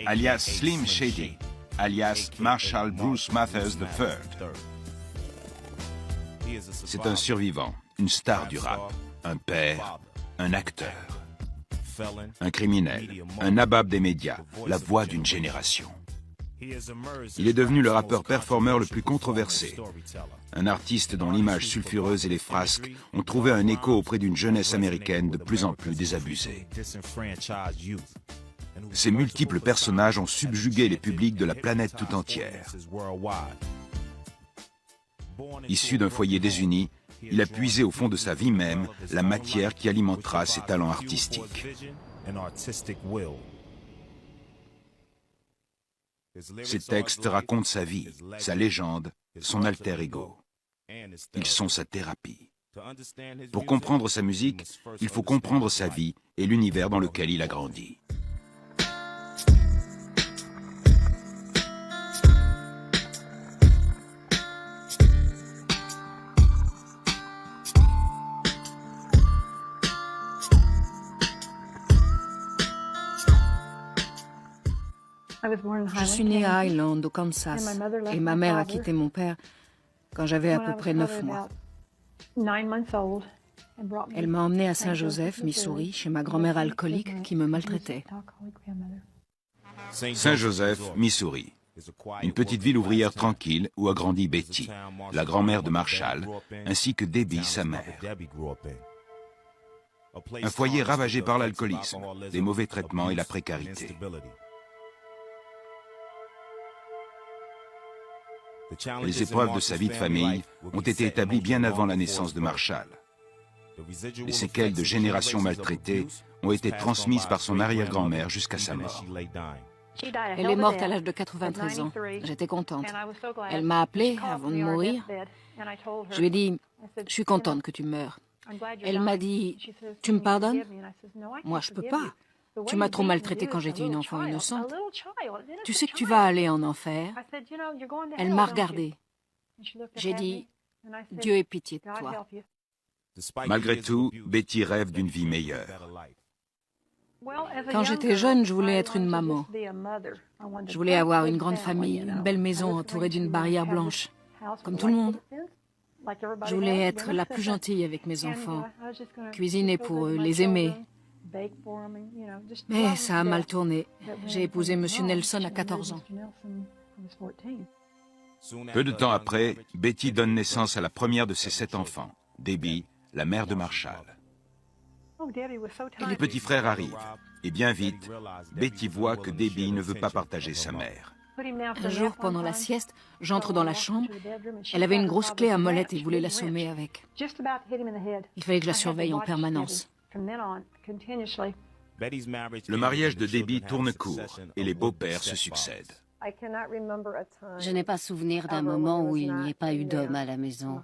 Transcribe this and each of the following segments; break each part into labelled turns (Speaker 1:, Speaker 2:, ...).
Speaker 1: alias Slim Shady, alias Marshall Bruce Mathers III. C'est un survivant, une star du rap, un père, un acteur, un criminel, un nabab des médias, la voix d'une génération. Il est devenu le rappeur-performeur le plus controversé. Un artiste dont l'image sulfureuse et les frasques ont trouvé un écho auprès d'une jeunesse américaine de plus en plus désabusée. Ces multiples personnages ont subjugué les publics de la planète tout entière. Issu d'un foyer désuni, il a puisé au fond de sa vie même la matière qui alimentera ses talents artistiques. Ses textes racontent sa vie, sa légende, son alter ego. Ils sont sa thérapie. Pour comprendre sa musique, il faut comprendre sa vie et l'univers dans lequel il a grandi.
Speaker 2: Je suis née à Highland, au Kansas, et ma mère a quitté mon père quand j'avais à peu près 9 mois. Elle m'a emmenée à Saint-Joseph, Missouri, chez ma grand-mère alcoolique qui me maltraitait.
Speaker 1: Saint-Joseph, Missouri. Une petite ville ouvrière tranquille où a grandi Betty, la grand-mère de Marshall, ainsi que Debbie, sa mère. Un foyer ravagé par l'alcoolisme, les mauvais traitements et la précarité. Les épreuves de sa vie de famille ont été établies bien avant la naissance de Marshall. Les séquelles de générations maltraitées ont été transmises par son arrière-grand-mère jusqu'à sa mort.
Speaker 2: Elle est morte à l'âge de 93 ans. J'étais contente. Elle m'a appelée avant de mourir. Je lui ai dit, « Je suis contente que tu meurs. » Elle m'a dit, « Tu me pardonnes ?» Moi, je peux pas. Tu m'as trop maltraitée quand j'étais une enfant innocente. Tu sais que tu vas aller en enfer. Elle m'a regardée. J'ai dit, Dieu ait pitié de toi.
Speaker 1: Malgré tout, Betty rêve d'une vie meilleure.
Speaker 2: Quand j'étais jeune, je voulais être une maman. Je voulais avoir une grande famille, une belle maison entourée d'une barrière blanche, comme tout le monde. Je voulais être la plus gentille avec mes enfants, cuisiner pour eux, les aimer. Mais ça a mal tourné. J'ai épousé M. Nelson à 14 ans.
Speaker 1: Peu de temps après, Betty donne naissance à la première de ses 7 enfants, Debbie, la mère de Marshall. Les petits frères arrivent, et bien vite, Betty voit que Debbie ne veut pas partager sa mère.
Speaker 2: Un jour, pendant la sieste, j'entre dans la chambre. Elle avait une grosse clé à molette et voulait l'assommer avec. Il fallait que je la surveille en permanence.
Speaker 1: Le mariage de Debbie tourne court et les beaux-pères se succèdent.
Speaker 3: Je n'ai pas souvenir d'un moment où il n'y ait pas eu d'hommes à la maison.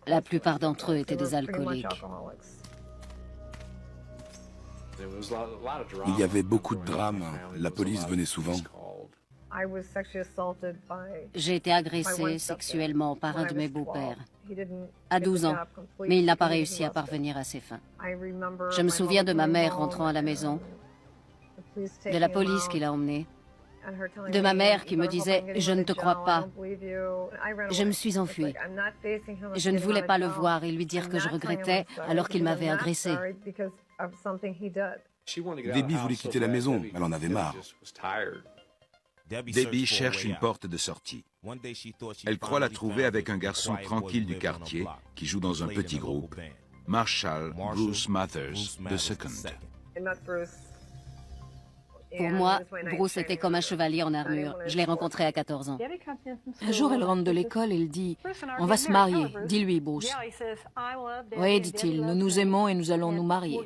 Speaker 3: La plupart d'entre eux étaient des alcooliques.
Speaker 4: Il y avait beaucoup de drames. La police venait souvent.
Speaker 3: J'ai été agressée sexuellement par un de mes beaux-pères, à 12 ans, mais il n'a pas réussi à parvenir à ses fins. Je me souviens de ma mère rentrant à la maison, de la police qui l'a emmenée, de ma mère qui me disait « Je ne te crois pas ». Je me suis enfuie. Je ne voulais pas le voir et lui dire que je regrettais alors qu'il m'avait agressée.
Speaker 4: Debbie voulait quitter la maison, elle en avait marre.
Speaker 1: Debbie cherche une porte de sortie. Elle croit la trouver avec un garçon tranquille du quartier qui joue dans un petit groupe, Marshall Bruce Mathers II.
Speaker 3: Pour moi, Bruce était comme un chevalier en armure. Je l'ai rencontré à 14 ans.
Speaker 2: Un jour, elle rentre de l'école et il dit « On va se marier, dis-lui, Bruce. » « Oui, dit-il, nous nous aimons et nous allons nous marier. »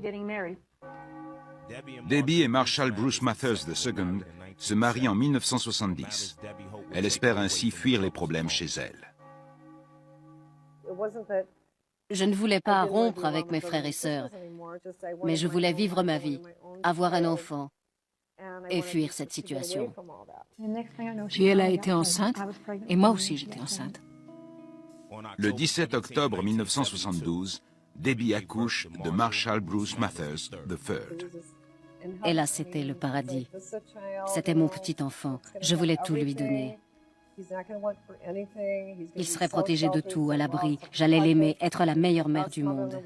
Speaker 1: Debbie et Marshall Bruce Mathers II se marient en 1970. Elle espère ainsi fuir les problèmes chez elle.
Speaker 3: Je ne voulais pas rompre avec mes frères et sœurs, mais je voulais vivre ma vie, avoir un enfant et fuir cette situation.
Speaker 2: Puis elle a été enceinte, et moi aussi j'étais enceinte.
Speaker 1: Le 17 octobre 1972, Debbie accouche de Marshall Bruce Mathers III.
Speaker 3: Et là, c'était le paradis. C'était mon petit enfant. Je voulais tout lui donner. Il serait protégé de tout, à l'abri. J'allais l'aimer, être la meilleure mère du monde.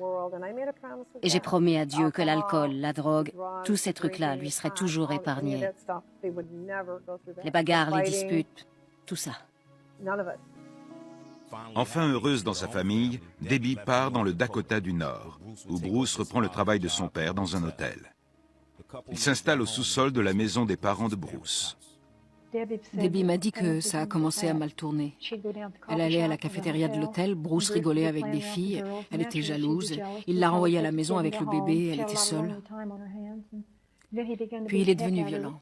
Speaker 3: Et j'ai promis à Dieu que l'alcool, la drogue, tous ces trucs-là lui seraient toujours épargnés. Les bagarres, les disputes, tout ça.
Speaker 1: Enfin heureuse dans sa famille, Debbie part dans le Dakota du Nord, où Bruce reprend le travail de son père dans un hôtel. Il s'installe au sous-sol de la maison des parents de Bruce.
Speaker 2: Debbie m'a dit que ça a commencé à mal tourner. Elle allait à la cafétéria de l'hôtel, Bruce rigolait avec des filles, elle était jalouse. Il l'a renvoyée à la maison avec le bébé, elle était seule. Puis il est devenu violent.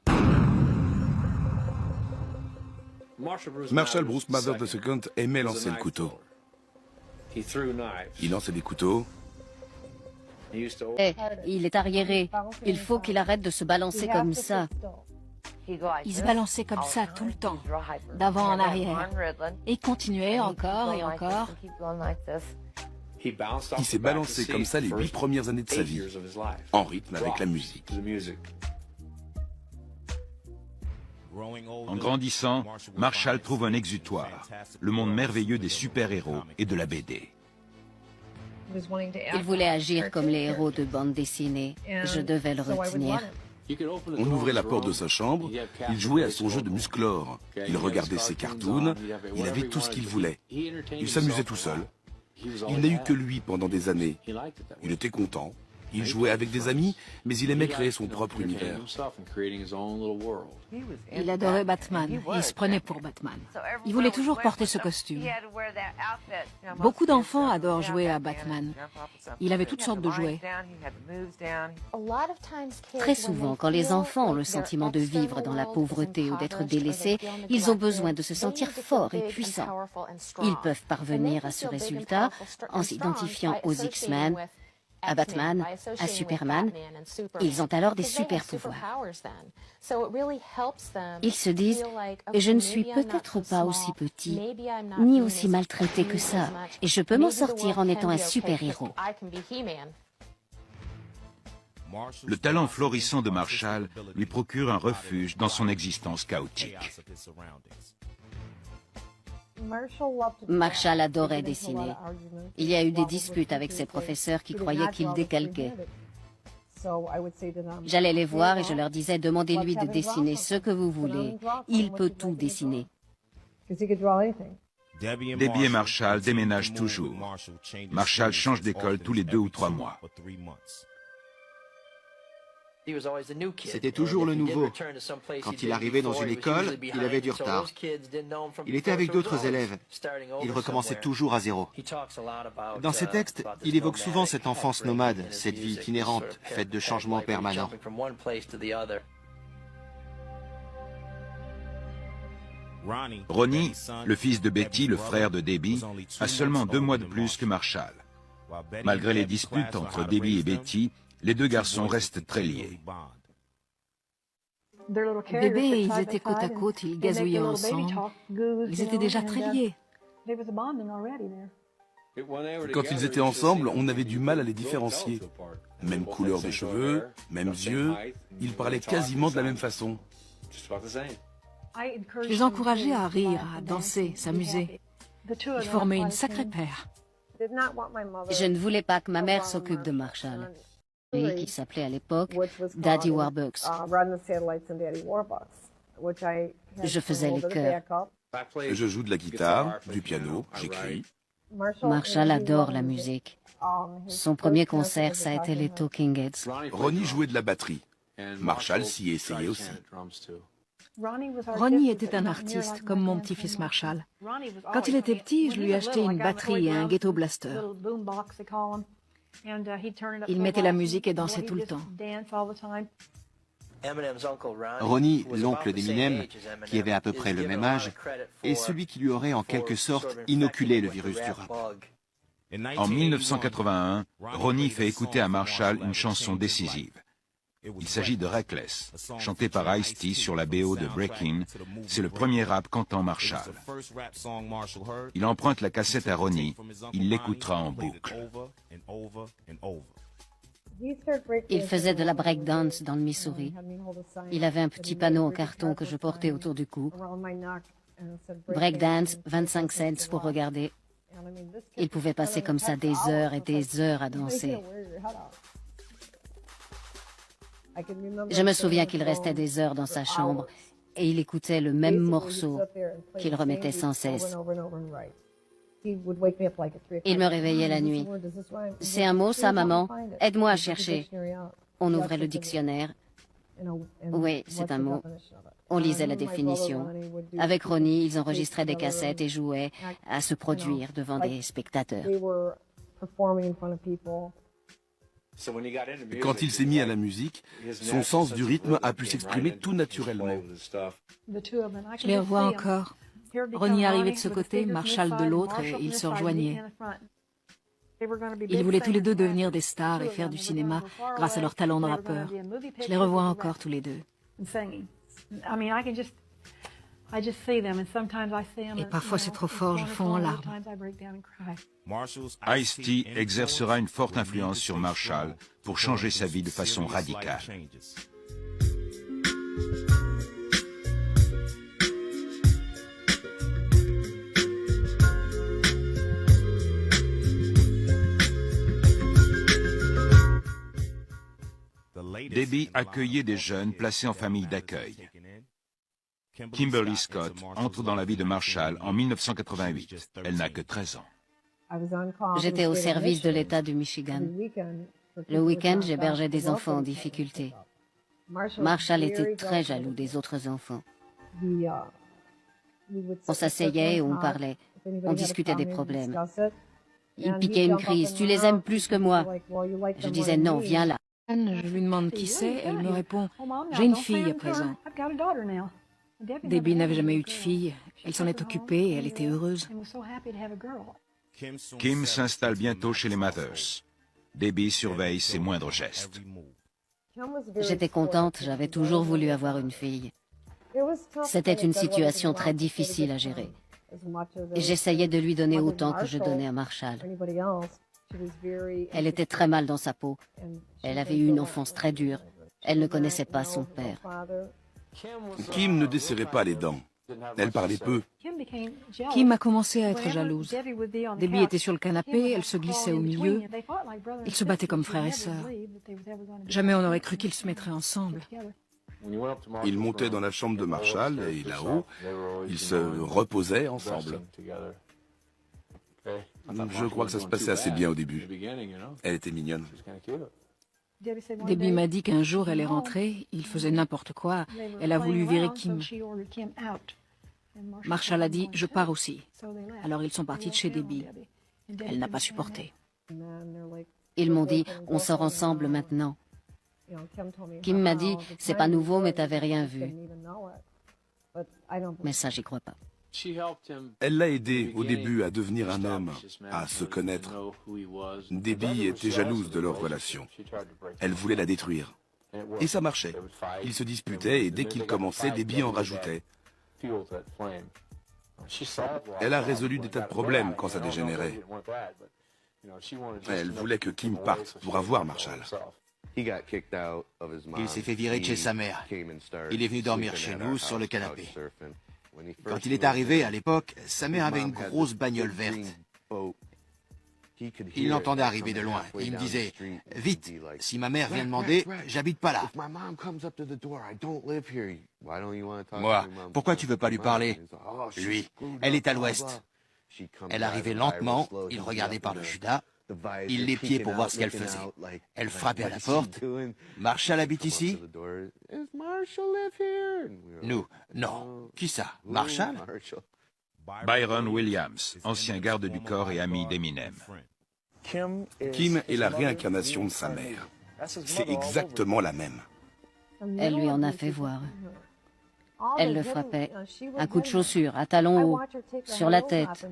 Speaker 4: Marshall Bruce Mather II aimait lancer le couteau. Il lançait des couteaux.
Speaker 3: Il est arriéré. Il faut qu'il arrête de se balancer comme ça.
Speaker 2: Il se balançait comme ça tout le temps, d'avant en arrière. Et il continuait encore et encore.
Speaker 4: Il s'est balancé comme ça les 8 premières années de sa vie, en rythme avec la musique.
Speaker 1: En grandissant, Marshall trouve un exutoire, le monde merveilleux des super-héros et de la BD.
Speaker 3: Il voulait agir comme les héros de bande dessinée. Je devais le retenir.
Speaker 4: On ouvrait la porte de sa chambre, il jouait à son jeu de musclore, il regardait ses cartoons, il avait tout ce qu'il voulait. Il s'amusait tout seul. Il n'a eu que lui pendant des années. Il était content, il jouait avec des amis, mais il aimait créer son propre univers.
Speaker 2: Il adorait Batman et il se prenait pour Batman. Il voulait toujours porter ce costume. Beaucoup d'enfants adorent jouer à Batman. Il avait toutes sortes de jouets.
Speaker 3: Très souvent, quand les enfants ont le sentiment de vivre dans la pauvreté ou d'être délaissés, ils ont besoin de se sentir forts et puissants. Ils peuvent parvenir à ce résultat en s'identifiant aux X-Men, à Batman, à Superman. Ils ont alors des super pouvoirs. Ils se disent « Je ne suis peut-être pas aussi petit, ni aussi maltraité que ça, et je peux m'en sortir en étant un super-héros. »
Speaker 1: Le talent florissant de Marshall lui procure un refuge dans son existence chaotique.
Speaker 3: Marshall adorait dessiner. Il y a eu des disputes avec ses professeurs qui croyaient qu'il décalquait. J'allais les voir et je leur disais « Demandez-lui de dessiner ce que vous voulez. Il peut tout dessiner. »
Speaker 1: Debbie et Marshall déménagent toujours. Marshall change d'école tous les 2 ou 3 mois.
Speaker 5: C'était toujours le nouveau. Quand il arrivait dans une école, il avait du retard. Il était avec d'autres élèves. Il recommençait toujours à zéro. Dans ses textes, il évoque souvent cette enfance nomade, cette vie itinérante, faite de changements permanents.
Speaker 1: Ronnie, le fils de Betty, le frère de Debbie, a seulement 2 mois de plus que Marshall. Malgré les disputes entre Debbie et Betty, les 2 garçons restent très liés.
Speaker 2: Bébés, ils étaient côte à côte, ils gazouillaient ensemble. Ils étaient déjà très liés.
Speaker 4: Quand ils étaient ensemble, on avait du mal à les différencier. Même couleur des cheveux, mêmes yeux, ils parlaient quasiment de la même façon.
Speaker 2: Je les encourageais à rire, à danser, s'amuser. Ils formaient une sacrée paire.
Speaker 3: Je ne voulais pas que ma mère s'occupe de Marshall, qui s'appelait à l'époque Daddy Warbucks. Je faisais les chœurs.
Speaker 4: Je joue de la guitare, du piano, j'écris.
Speaker 3: Marshall adore la musique. Son premier concert, ça a été les Talking Heads.
Speaker 4: Ronnie jouait de la batterie. Marshall s'y essayait aussi.
Speaker 2: Ronnie était un artiste, comme mon petit-fils Marshall. Quand il était petit, je lui achetais une batterie et un ghetto blaster. Il mettait la musique et dansait tout le temps.
Speaker 5: Ronnie, l'oncle d'Eminem, qui avait à peu près le même âge, est celui qui lui aurait en quelque sorte inoculé le virus du rap.
Speaker 1: En 1981, Ronnie fait écouter à Marshall une chanson décisive. Il s'agit de Reckless, chanté par Ice-T sur la BO de Breakin'. C'est le premier rap qu'entend Marshall. Il emprunte la cassette à Ronnie, il l'écoutera en boucle.
Speaker 3: Il faisait de la breakdance dans le Missouri. Il avait un petit panneau en carton que je portais autour du cou. Breakdance, 25 cents pour regarder. Il pouvait passer comme ça des heures et des heures à danser. Je me souviens qu'il restait des heures dans sa chambre et il écoutait le même morceau qu'il remettait sans cesse. Il me réveillait la nuit. « C'est un mot ça, maman? Aide-moi à chercher. » On ouvrait le dictionnaire. Oui, c'est un mot. On lisait la définition. Avec Ronnie, ils enregistraient des cassettes et jouaient à se produire devant des spectateurs.
Speaker 4: Quand il s'est mis à la musique, son sens du rythme a pu s'exprimer tout naturellement.
Speaker 2: Je les revois encore. Ronnie arrivait de ce côté, Marshall de l'autre, et ils se rejoignaient. Ils voulaient tous les deux devenir des stars et faire du cinéma grâce à leur talent de rappeur. Je les revois encore tous les deux. Et parfois c'est trop fort, je fonds en larmes.
Speaker 1: Ice-T exercera une forte influence sur Marshall pour changer sa vie de façon radicale. Debbie accueillait des jeunes placés en famille d'accueil. Kimberly Scott entre dans la vie de Marshall en 1988. Elle n'a que 13 ans.
Speaker 3: J'étais au service de l'État du Michigan. Le week-end, j'hébergeais des enfants en difficulté. Marshall était très jaloux des autres enfants. On s'asseyait et on parlait. On discutait des problèmes. Il piquait une crise. « Tu les aimes plus que moi ?» Je disais « Non, viens là. »
Speaker 2: Je lui demande qui c'est, elle me répond « J'ai une fille à présent. » Debbie n'avait jamais eu de fille, elle s'en est occupée et elle était heureuse.
Speaker 1: Kim s'installe bientôt chez les Mathers. Debbie surveille ses moindres gestes.
Speaker 3: J'étais contente, j'avais toujours voulu avoir une fille. C'était une situation très difficile à gérer. J'essayais de lui donner autant que je donnais à Marshall. Elle était très mal dans sa peau. Elle avait eu une enfance très dure. Elle ne connaissait pas son père.
Speaker 4: Kim ne desserrait pas les dents. Elle parlait peu.
Speaker 2: Kim a commencé à être jalouse. Debbie était sur le canapé, elle se glissait au milieu. Ils se battaient comme frères et sœurs. Jamais on n'aurait cru qu'ils se mettraient ensemble.
Speaker 4: Ils montaient dans la chambre de Marshall et là-haut, ils se reposaient ensemble. Je crois que ça se passait assez bien au début. Elle était mignonne.
Speaker 2: Debbie m'a dit qu'un jour elle est rentrée, il faisait n'importe quoi, elle a voulu virer Kim. Marshall a dit « je pars aussi ». Alors ils sont partis de chez Debbie. Elle n'a pas supporté.
Speaker 3: Ils m'ont dit « on sort ensemble maintenant ». Kim m'a dit « c'est pas nouveau mais t'avais rien vu ». Mais ça j'y crois pas.
Speaker 4: Elle l'a aidé au début à devenir un homme, à se connaître. Debbie était jalouse de leur relation. Elle voulait la détruire. Et ça marchait. Ils se disputaient et dès qu'ils commençaient, Debbie en rajoutait. Elle a résolu des tas de problèmes quand ça dégénérait. Elle voulait que Kim parte pour avoir Marshall.
Speaker 5: Il s'est fait virer de chez sa mère. Il est venu dormir chez nous sur le canapé. Quand il est arrivé, à l'époque, sa mère avait une grosse bagnole verte. Il l'entendait arriver de loin. Il me disait, « Vite, si ma mère vient demander, j'habite pas là. » Moi, pourquoi tu veux pas lui parler? Lui, elle est à l'ouest. Elle arrivait lentement, il regardait par le Judas, il l'épiait pour voir ce qu'elle faisait. Elle frappait à la porte. « Marshall habite ici ?» Nous, non. Qui ça? Marshall?
Speaker 1: Byron Williams, ancien garde du corps et ami d'Eminem.
Speaker 4: Kim est la réincarnation de sa mère. C'est exactement la même.
Speaker 3: Elle lui en a fait voir. Elle le frappait. Un coup de chaussure, à talons hauts, sur la tête.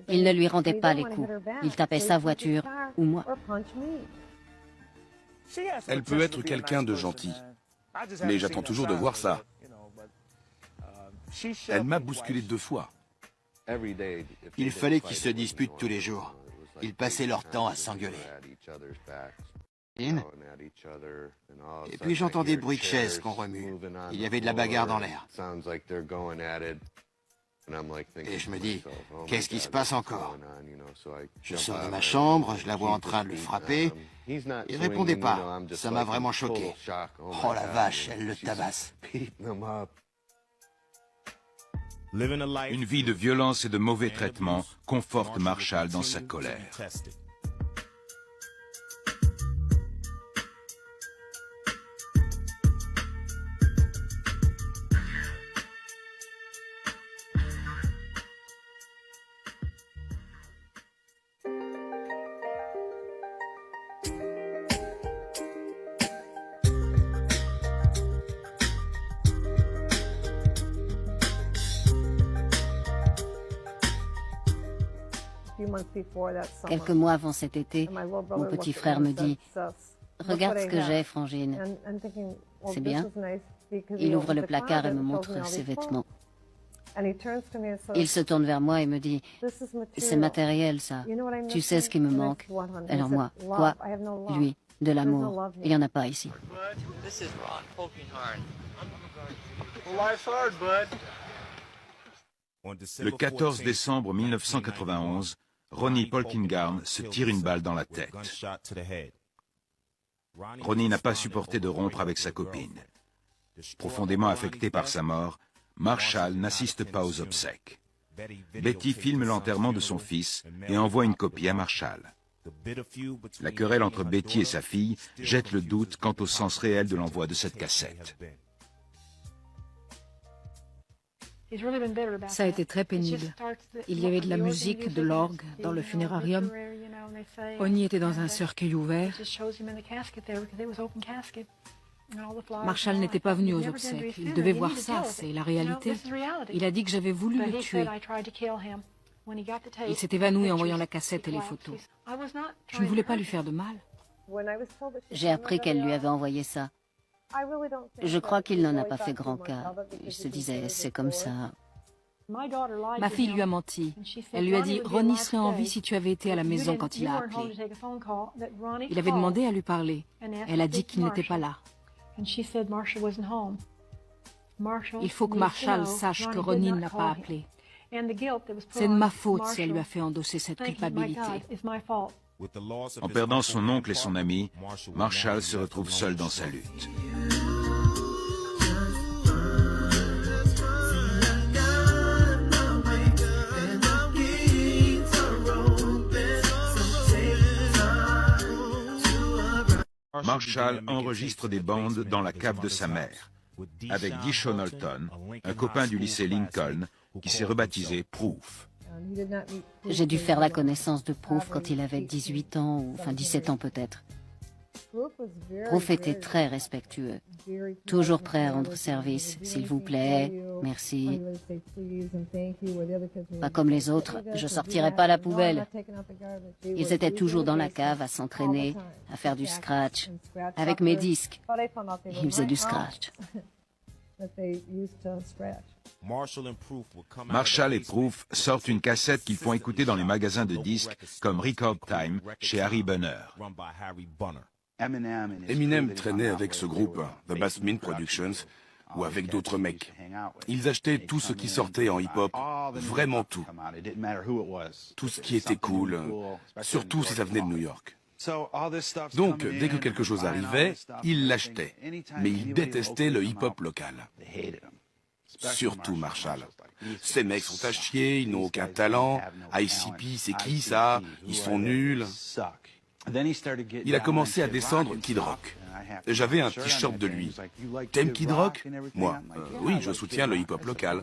Speaker 3: Il ne lui rendait pas les coups. Il tapait sa voiture ou moi.
Speaker 4: Elle peut être quelqu'un de gentil, mais j'attends toujours de voir ça. Elle m'a bousculé 2 fois.
Speaker 5: Il fallait qu'ils se disputent tous les jours. Ils passaient leur temps à s'engueuler. Et puis j'entends des bruits de chaises qu'on remue. Il y avait de la bagarre dans l'air. Et je me dis, qu'est-ce qui se passe encore? Je sors de ma chambre, je la vois en train de le frapper. Il répondait pas. Ça m'a vraiment choqué. Oh la vache, elle le tabasse.
Speaker 1: Une vie de violence et de mauvais traitements conforte Marshall dans sa colère.
Speaker 3: Quelques mois avant cet été, mon petit frère me dit « Regarde ce que j'ai, Frangine. » C'est bien. Il ouvre le placard et me montre ses vêtements. Il se tourne vers moi et me dit « C'est matériel, ça. Tu sais ce qui me manque. » Alors moi, quoi? Lui, de l'amour. Il n'y en a pas ici.
Speaker 1: Le 14 décembre 1991, Ronnie Polkinghorne se tire une balle dans la tête. Ronnie n'a pas supporté de rompre avec sa copine. Profondément affecté par sa mort, Marshall n'assiste pas aux obsèques. Betty filme l'enterrement de son fils et envoie une copie à Marshall. La querelle entre Betty et sa fille jette le doute quant au sens réel de l'envoi de cette cassette.
Speaker 2: Ça a été très pénible. Il y avait de la musique, de l'orgue dans le funérarium. Ronnie était dans un cercueil ouvert. Marshall n'était pas venu aux obsèques. Il devait voir ça, c'est la réalité. Il a dit que j'avais voulu le tuer. Il s'est évanoui en voyant la cassette et les photos. Je ne voulais pas lui faire de mal.
Speaker 3: J'ai appris qu'elle lui avait envoyé ça. Je crois qu'il n'en a pas fait grand cas. Il se disait, c'est comme ça.
Speaker 2: Ma fille lui a menti. Elle lui a dit, Ronnie serait en vie si tu avais été à la maison quand il a appelé. Il avait demandé à lui parler. Elle a dit qu'il n'était pas là. Il faut que Marshall sache que Ronnie ne l'a pas appelé. C'est de ma faute si elle lui a fait endosser cette culpabilité.
Speaker 1: En perdant son oncle et son ami, Marshall se retrouve seul dans sa lutte. Marshall enregistre des bandes dans la cave de sa mère, avec Dishon Holton, un copain du lycée Lincoln, qui s'est rebaptisé Proof.
Speaker 3: J'ai dû faire la connaissance de Proof quand il avait 18 ans, ou enfin 17 ans peut-être. Proof était très respectueux, toujours prêt à rendre service, s'il vous plaît, merci. Pas comme les autres, je sortirais pas la poubelle. Ils étaient toujours dans la cave à s'entraîner, à faire du scratch, avec mes disques. Ils faisaient du scratch.
Speaker 1: Marshall et Proof sortent une cassette qu'ils font écouter dans les magasins de disques comme Record Time chez Harry Bunner.
Speaker 4: Eminem traînait avec ce groupe, The Bassmin Productions, ou avec d'autres mecs. Ils achetaient tout ce qui sortait en hip-hop, vraiment tout. Tout ce qui était cool, surtout si ça venait de New York. Donc, dès que quelque chose arrivait, ils l'achetaient. Mais ils détestaient le hip-hop local. Surtout Marshall. Ces mecs sont à chier, ils n'ont aucun talent. ICP, c'est qui ça? Ils sont nuls. Il a commencé à descendre Kid Rock. J'avais un t-shirt de lui. T'aimes Kid Rock? Moi, oui, je soutiens le hip-hop local.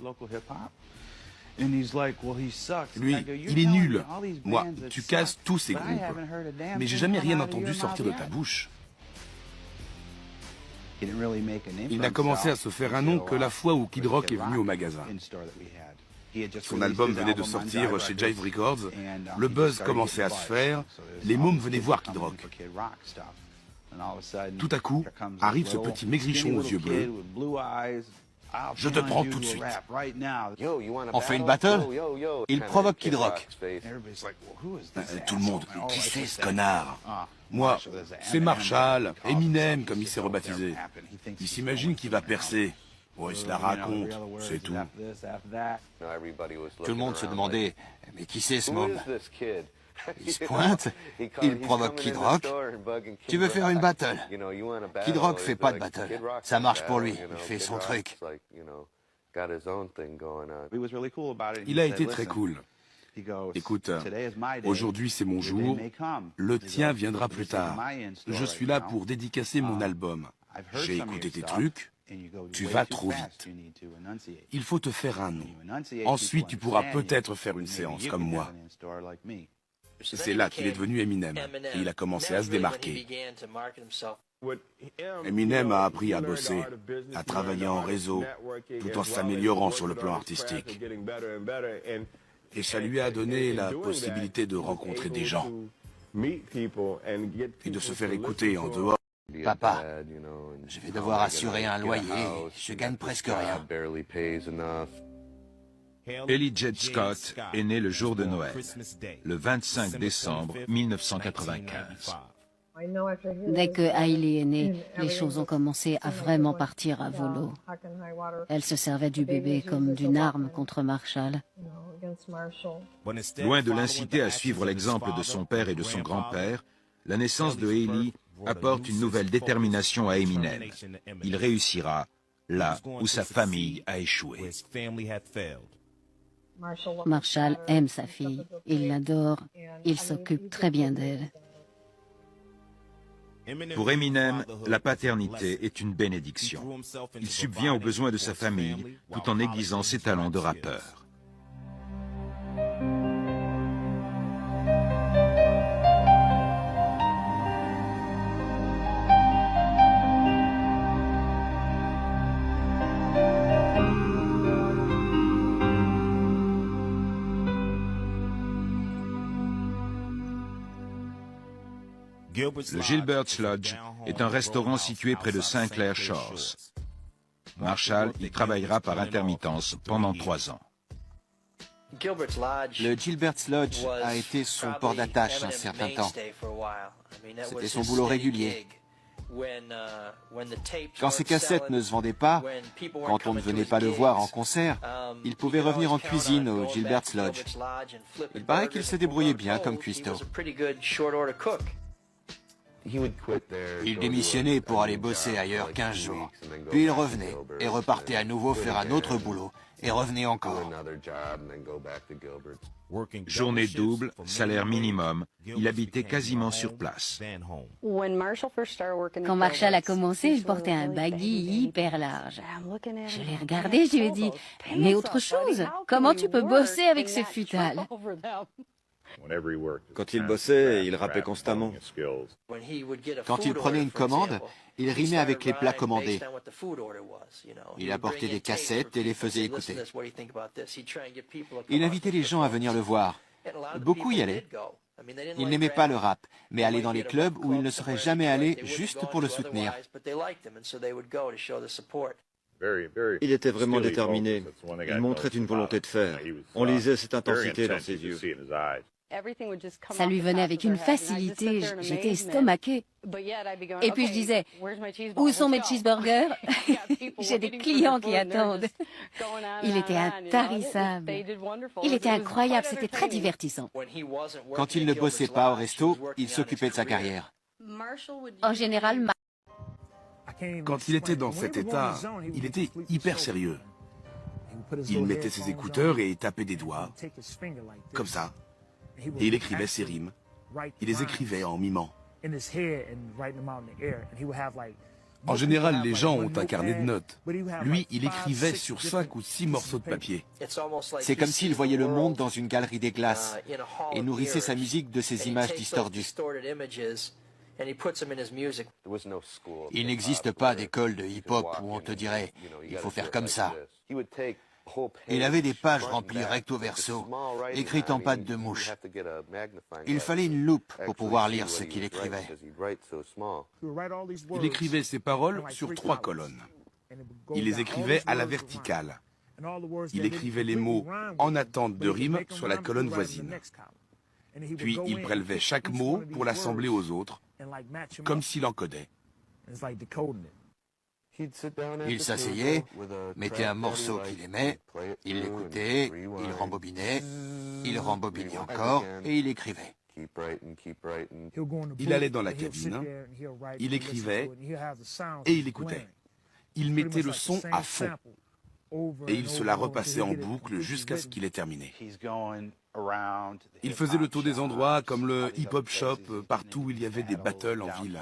Speaker 4: Lui, il est nul. Moi, tu casses tous ces groupes. Mais j'ai jamais rien entendu sortir de ta bouche. Il n'a commencé à se faire un nom que la fois où Kid Rock est venu au magasin. Son album venait de sortir chez Jive Records, le buzz commençait à se faire, les mômes venaient voir Kid Rock. Tout à coup, arrive ce petit maigrichon aux yeux bleus. Je te prends tout de suite.
Speaker 5: On fait une battle? Il provoque Kid Rock.
Speaker 4: Tout le monde. Qui c'est ce connard? Moi, c'est Marshall, Eminem, comme il s'est rebaptisé. Il s'imagine qu'il va percer. Oh, il se la raconte, c'est tout.
Speaker 5: Tout le monde se demandait, mais qui c'est ce môme? Il se pointe, il provoque Kid Rock. Tu veux faire une battle? Kid Rock fait pas de battle. Ça marche pour lui, il fait son truc.
Speaker 4: Il a été très cool. Écoute, aujourd'hui c'est mon jour, le tien viendra plus tard. Je suis là pour dédicacer mon album. J'ai écouté tes trucs, tu vas trop vite. Il faut te faire un nom. Ensuite tu pourras peut-être faire une séance comme moi. C'est là qu'il est devenu Eminem, et il a commencé à se démarquer. Eminem a appris à bosser, à travailler en réseau, tout en s'améliorant sur le plan artistique. Et ça lui a donné la possibilité de rencontrer des gens et de se faire écouter en dehors.
Speaker 5: Papa, je vais devoir assurer un loyer, je gagne presque rien.
Speaker 1: Elijah Scott est né le jour de Noël, le 25 décembre 1995.
Speaker 3: Dès que Hailey est née, les choses ont commencé à vraiment partir à volo. Elle se servait du bébé comme d'une arme contre Marshall.
Speaker 1: Loin de l'inciter à suivre l'exemple de son père et de son grand-père, la naissance de Hailey apporte une nouvelle détermination à Eminem. Il réussira là où sa famille a échoué.
Speaker 3: Marshall aime sa fille, il l'adore, il s'occupe très bien d'elle.
Speaker 1: Pour Eminem, la paternité est une bénédiction. Il subvient aux besoins de sa famille tout en aiguisant ses talents de rappeur. Le Gilbert's Lodge est un restaurant situé près de Sinclair Shores. Marshall y travaillera par intermittence pendant 3 ans.
Speaker 5: Le Gilbert's Lodge a été son port d'attache un certain temps. C'était son boulot régulier. Quand ses cassettes ne se vendaient pas, quand on ne venait pas le voir en concert, il pouvait revenir en cuisine au Gilbert's Lodge. Il paraît qu'il se débrouillait bien comme cuistot. Il démissionnait pour aller bosser ailleurs 15 jours. Puis il revenait et repartait à nouveau faire un autre boulot et revenait encore.
Speaker 1: Journée double, salaire minimum, il habitait quasiment sur place.
Speaker 3: Quand Marshall a commencé, il portait un baggy hyper large. Je l'ai regardé, je lui ai dit « Mais autre chose, comment tu peux bosser avec ce futal ?»
Speaker 5: Quand il bossait, il rappait constamment. Quand il prenait une commande, il rimait avec les plats commandés. Il apportait des cassettes et les faisait écouter. Il invitait les gens à venir le voir. Beaucoup y allaient. Il n'aimait pas le rap, mais allait dans les clubs où il ne serait jamais allé juste pour le soutenir.
Speaker 6: Il était vraiment déterminé. Il montrait une volonté de faire. On lisait cette intensité dans ses yeux.
Speaker 3: Ça lui venait avec une facilité, j'étais estomaquée. Et puis je disais, où sont mes cheeseburgers? J'ai des clients qui attendent. Il était intarissable. Il était incroyable, c'était très divertissant.
Speaker 5: Quand il ne bossait pas au resto, il s'occupait de sa carrière.
Speaker 3: En général,
Speaker 4: Quand il était dans cet état, il était hyper sérieux. Il mettait ses écouteurs et tapait des doigts, comme ça. Et il écrivait ses rimes. Il les écrivait en mimant. En général, les gens ont un carnet de notes. Lui, il écrivait sur 5 ou 6 morceaux de papier.
Speaker 5: C'est comme s'il voyait le monde dans une galerie des glaces et nourrissait sa musique de ces images distordues. Il n'existe pas d'école de hip-hop où on te dirait « il faut faire comme ça ». Il avait des pages remplies recto verso, écrites en pâte de mouche. Il fallait une loupe pour pouvoir lire ce qu'il écrivait.
Speaker 4: Il écrivait ses paroles sur 3 colonnes. Il les écrivait à la verticale. Il écrivait les mots en attente de rime sur la colonne voisine. Puis il prélevait chaque mot pour l'assembler aux autres, comme s'il encodait.
Speaker 7: Il s'asseyait, mettait un morceau qu'il aimait, il l'écoutait, il rembobinait encore, et il écrivait.
Speaker 4: Il allait dans la cabine, il écrivait et il écoutait. Il mettait le son à fond et il se la repassait en boucle jusqu'à ce qu'il ait terminé. Il faisait le tour des endroits comme le hip-hop shop, partout où il y avait des battles en ville.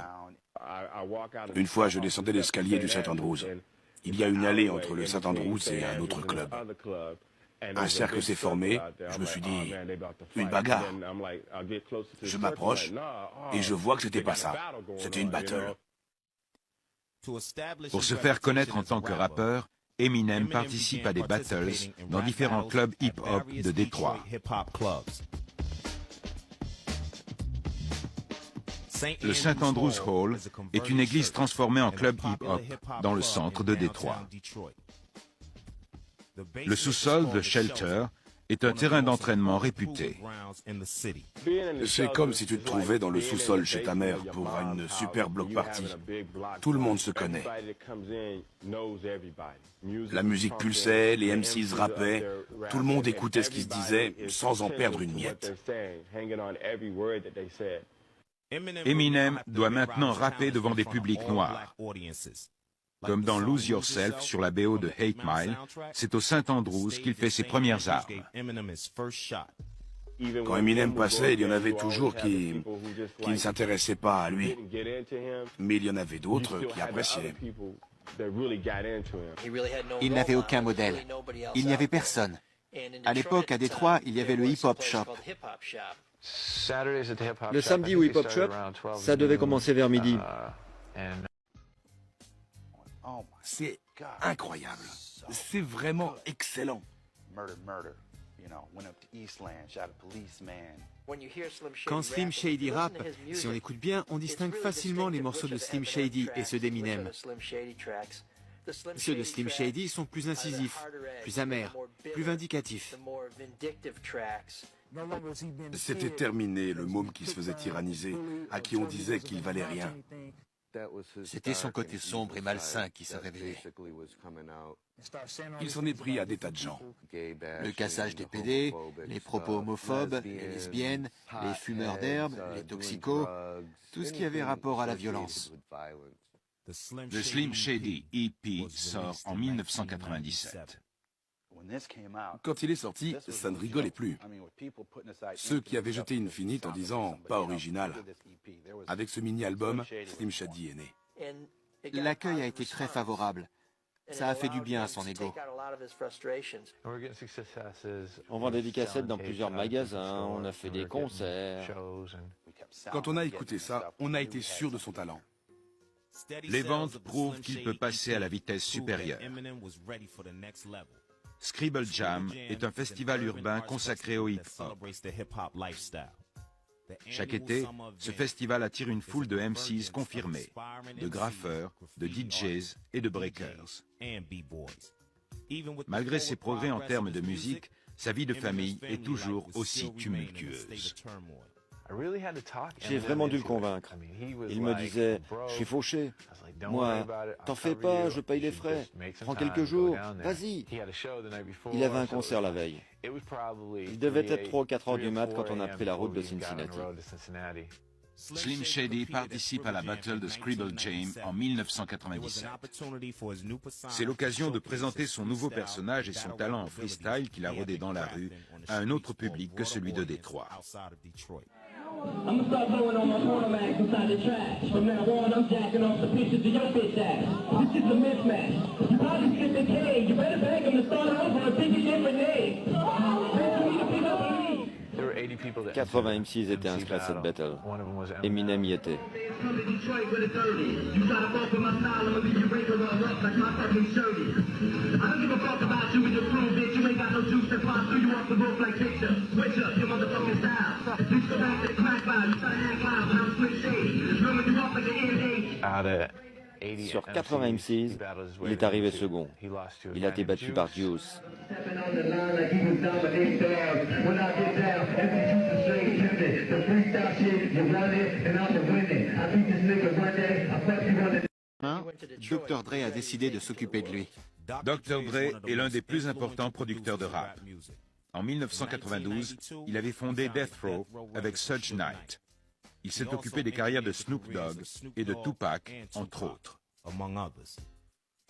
Speaker 4: Une fois, je descendais l'escalier du St. Andrews. Il y a une allée entre le St. Andrews et un autre club. Un cercle s'est formé, je me suis dit, une bagarre. Je m'approche et je vois que c'était pas ça, c'était une battle.
Speaker 1: Pour se faire connaître en tant que rappeur, Eminem participe à des battles dans différents clubs hip-hop de Détroit. Le St. Andrews Hall est une église transformée en club hip-hop dans le centre de Détroit. Le sous-sol de Shelter est un terrain d'entraînement réputé.
Speaker 4: C'est comme si tu te trouvais dans le sous-sol chez ta mère pour une super block party. Tout le monde se connaît. La musique pulsait, les MCs rappaient, tout le monde écoutait ce qui se disait sans en perdre une miette.
Speaker 1: Eminem doit maintenant rapper devant des publics noirs. Comme dans Lose Yourself sur la BO de 8 Mile, c'est au St. Andrews qu'il fait ses premières armes.
Speaker 4: Quand Eminem passait, il y en avait toujours qui ne s'intéressaient pas à lui. Mais il y en avait d'autres qui appréciaient.
Speaker 5: Il n'avait aucun modèle. Il n'y avait personne. À l'époque, à Détroit, il y avait le hip-hop shop.
Speaker 6: Le samedi au hip-hop shop, ça devait commencer vers midi.
Speaker 4: C'est incroyable. C'est vraiment excellent.
Speaker 5: Quand Slim Shady rappe, si on écoute bien, on distingue facilement les morceaux de Slim Shady et ceux d'Eminem. Ceux de Slim Shady sont plus incisifs, plus amers, plus vindicatifs.
Speaker 4: C'était terminé, le môme qui se faisait tyranniser, à qui on disait qu'il valait rien.
Speaker 7: C'était son côté sombre et malsain qui se réveillait.
Speaker 4: Il s'en est pris à des tas de gens.
Speaker 5: Le cassage des PD, les propos homophobes, les lesbiennes, les fumeurs d'herbe, les toxicos, tout ce qui avait rapport à la violence.
Speaker 1: Le Slim Shady EP sort en 1997.
Speaker 4: Quand il est sorti, ça ne rigolait plus. Ceux qui avaient jeté Infinite en disant « pas original », avec ce mini-album, Slim Shady est né.
Speaker 5: L'accueil a été très favorable. Ça a fait du bien à son ego.
Speaker 6: On vend des cassettes dans plusieurs magasins, on a fait des concerts.
Speaker 4: Quand on a écouté ça, on a été sûr de son talent.
Speaker 1: Les ventes prouvent qu'il peut passer à la vitesse supérieure. Scribble Jam est un festival urbain consacré au hip-hop. Chaque été, ce festival attire une foule de MCs confirmés, de graffeurs, de DJs et de breakers. Malgré ses progrès en termes de musique, sa vie de famille est toujours aussi tumultueuse.
Speaker 6: J'ai vraiment dû le convaincre. Il me disait, je suis fauché. Moi, t'en fais pas, je paye les frais. Prends quelques jours, vas-y. Il avait un concert la veille. Il devait être 3 ou 4 heures du mat quand on a pris la route de Cincinnati.
Speaker 1: Slim Shady participe à la battle de Scribble Jam en 1997. C'est l'occasion de présenter son nouveau personnage et son talent en freestyle qu'il a rodé dans la rue à un autre public que celui de Détroit.
Speaker 8: I'ma start blowing on my quarterbacks inside the trash. From now on, I'm jacking off the pictures of your bitch ass. This is a mismatch. You probably skipped the K. You better beg him to start over and pick a different name.
Speaker 6: 80 MCs étaient inscrits à cette battle. Eminem y était. Sur 80 MCs, il est arrivé second. Il a été battu par Juice.
Speaker 5: Dr. Dre a décidé de s'occuper de lui.
Speaker 1: Dr. Dre est l'un des plus importants producteurs de rap. En 1992, il avait fondé Death Row avec Suge Knight. Il s'est occupé des carrières de Snoop Dogg et de Tupac, entre autres.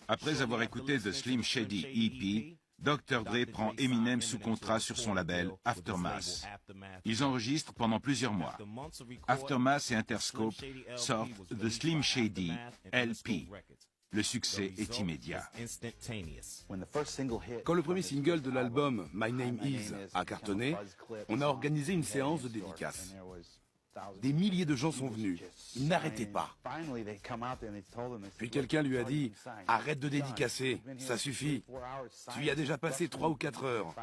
Speaker 1: Après avoir écouté The Slim Shady EP, Dr. Dre prend Eminem sous contrat sur son label Aftermath. Ils enregistrent pendant plusieurs mois. Aftermath et Interscope sortent The Slim Shady LP. Le succès est immédiat.
Speaker 4: Quand le premier single de l'album My Name Is a cartonné, on a organisé une séance de dédicaces. Des milliers de gens sont venus. Ils n'arrêtaient pas. Puis quelqu'un lui a dit « Arrête de dédicacer, ça suffit. Tu y as déjà passé 3 ou 4 heures. »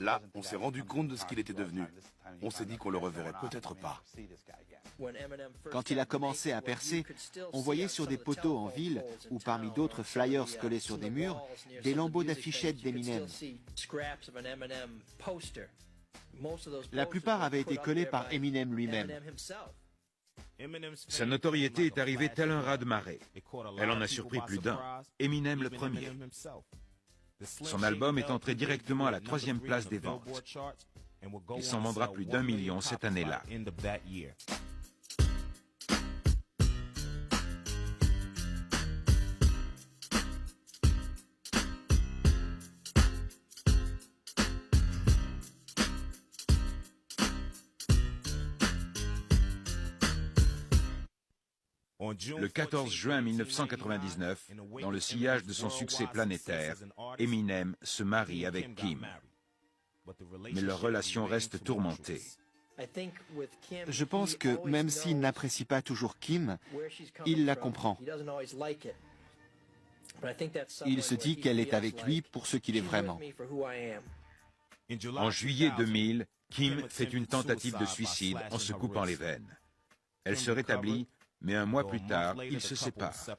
Speaker 4: Là, on s'est rendu compte de ce qu'il était devenu. On s'est dit qu'on le reverrait peut-être pas.
Speaker 5: Quand il a commencé à percer, on voyait sur des poteaux en ville, ou parmi d'autres flyers collés sur des murs, des lambeaux d'affichettes d'Eminem. La plupart avaient été collés par Eminem lui-même.
Speaker 1: Sa notoriété est arrivée tel un raz-de-marée. Elle en a surpris plus d'un, Eminem le premier. Son album est entré directement à la 3e place des ventes. Il s'en vendra plus d'1 million cette année-là. Le 14 juin 1999, dans le sillage de son succès planétaire, Eminem se marie avec Kim. Mais leur relation reste tourmentée.
Speaker 5: Je pense que même s'il n'apprécie pas toujours Kim, il la comprend. Il se dit qu'elle est avec lui pour ce qu'il est vraiment.
Speaker 1: En juillet 2000, Kim fait une tentative de suicide en se coupant les veines. Elle se rétablit, mais un mois plus tard, ils se séparent.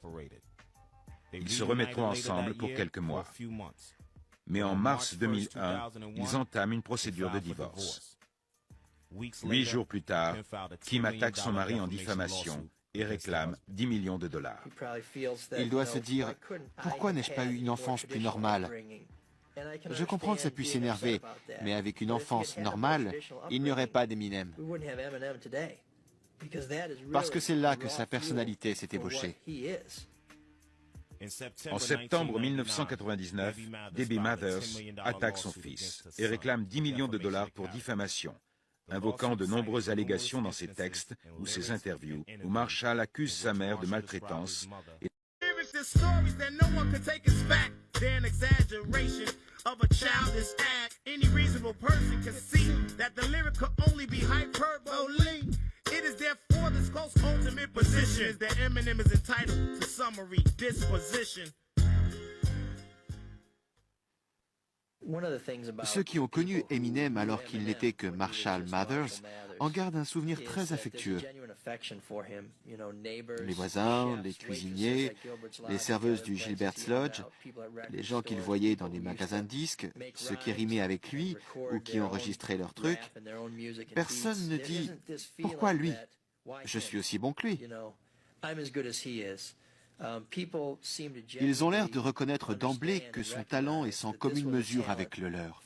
Speaker 1: Ils se remettront ensemble pour quelques mois. Mais en mars 2001, ils entament une procédure de divorce. 8 jours plus tard, Kim attaque son mari en diffamation et réclame 10 millions de dollars.
Speaker 5: Il doit se dire « Pourquoi n'ai-je pas eu une enfance plus normale ?» Je comprends que ça puisse énerver, mais avec une enfance normale, il n'y aurait pas d'Eminem. Parce que c'est là que sa personnalité s'est ébauchée.
Speaker 1: En septembre 1999, Debbie Mathers attaque son fils et réclame 10 millions de dollars pour diffamation, invoquant de nombreuses allégations dans ses textes ou ses interviews, où Marshall accuse sa mère de maltraitance et
Speaker 8: It is therefore this close ultimate position that Eminem is entitled to summary disposition.
Speaker 5: Ceux qui ont connu Eminem alors qu'il n'était que Marshall Mathers en gardent un souvenir très affectueux. Les voisins, les cuisiniers, les serveuses du Gilbert's Lodge, les gens qu'il voyait dans les magasins de disques, ceux qui rimaient avec lui ou qui enregistraient leurs trucs, personne ne dit « Pourquoi lui? Je suis aussi bon que lui ». Ils ont l'air de reconnaître d'emblée que son talent est sans commune mesure avec le leur.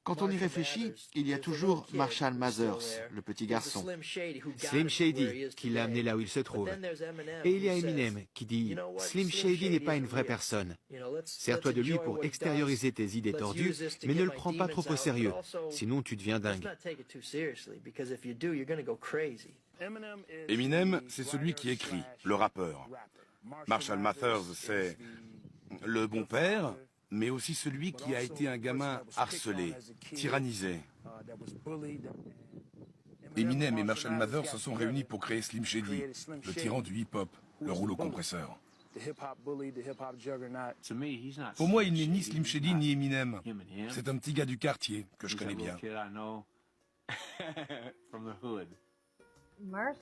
Speaker 5: Quand on y réfléchit, il y a toujours Marshall Mathers, le petit garçon, Slim Shady, qui l'a amené là où il se trouve. Et il y a Eminem, qui dit « Slim Shady n'est pas une vraie personne. Sers-toi de lui pour extérioriser tes idées tordues, mais ne le prends pas trop au sérieux, sinon tu deviens dingue. »
Speaker 4: Eminem, c'est celui qui écrit, le rappeur. Marshall Mathers, c'est le bon père, mais aussi celui qui a été un gamin harcelé, tyrannisé. Eminem et Marshall Mathers se sont réunis pour créer Slim Shady, le tyran du hip-hop, le rouleau compresseur. Pour moi, il n'est ni Slim Shady ni Eminem. C'est un petit gars du quartier que je connais bien.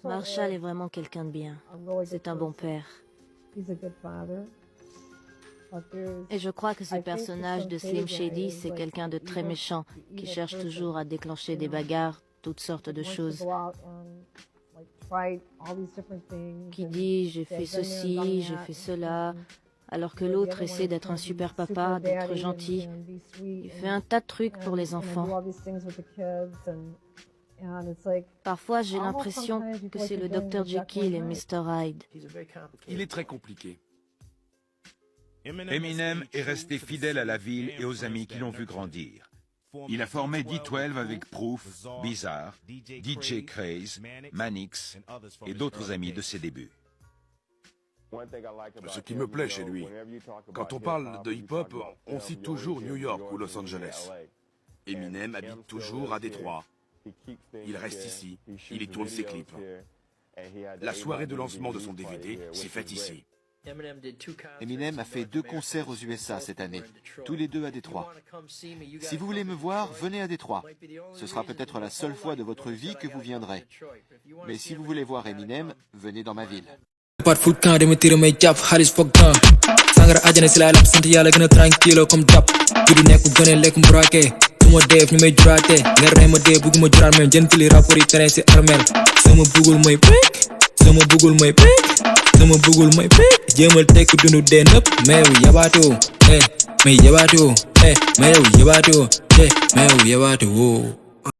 Speaker 9: Marshall est vraiment quelqu'un de bien. C'est un bon père. Et je crois que ce personnage de Slim Shady, c'est quelqu'un de très méchant, qui cherche toujours à déclencher des bagarres, toutes sortes de choses. Qui dit « j'ai fait ceci, j'ai fait cela », alors que l'autre essaie d'être un super papa, d'être gentil. Il fait un tas de trucs pour les enfants. Parfois, j'ai l'impression que c'est le Dr Jekyll et Mr Hyde.
Speaker 4: Il est très compliqué.
Speaker 1: Eminem est resté fidèle à la ville et aux amis qui l'ont vu grandir. Il a formé D12 avec Proof, Bizarre, DJ Craze, Mannix et d'autres amis de ses débuts.
Speaker 4: Ce qui me plaît chez lui, quand on parle de hip-hop, on cite toujours New York ou Los Angeles. Eminem habite toujours à Détroit. Il reste ici, il y tourne ses clips. La soirée de lancement de son DVD s'est faite ici.
Speaker 5: Eminem a fait 2 concerts aux USA cette année, tous les 2 à Détroit. Si vous voulez me voir, venez à Détroit. Ce sera peut-être la seule fois de votre vie que vous viendrez. Mais si vous voulez voir Eminem, venez dans ma ville.
Speaker 10: Part foot camp dama tira may jàpp xaalis foog temps sangara àjjana si laa lab sant yàlla gën a tranquille comme jàpp ki du nekk gën a lekk mu braqué su ma def ñu may juraate nga rey ma dee bugguma juraat même jëntali rapport yi tere si armel sama bugul mooy pek sama bugul mooy pek sama bugul mooy pek jéemal tekk dundu dee nëpp mais yow yabaatoo mais yabaatoo mais yow yabaatoo mais yow yabaatoo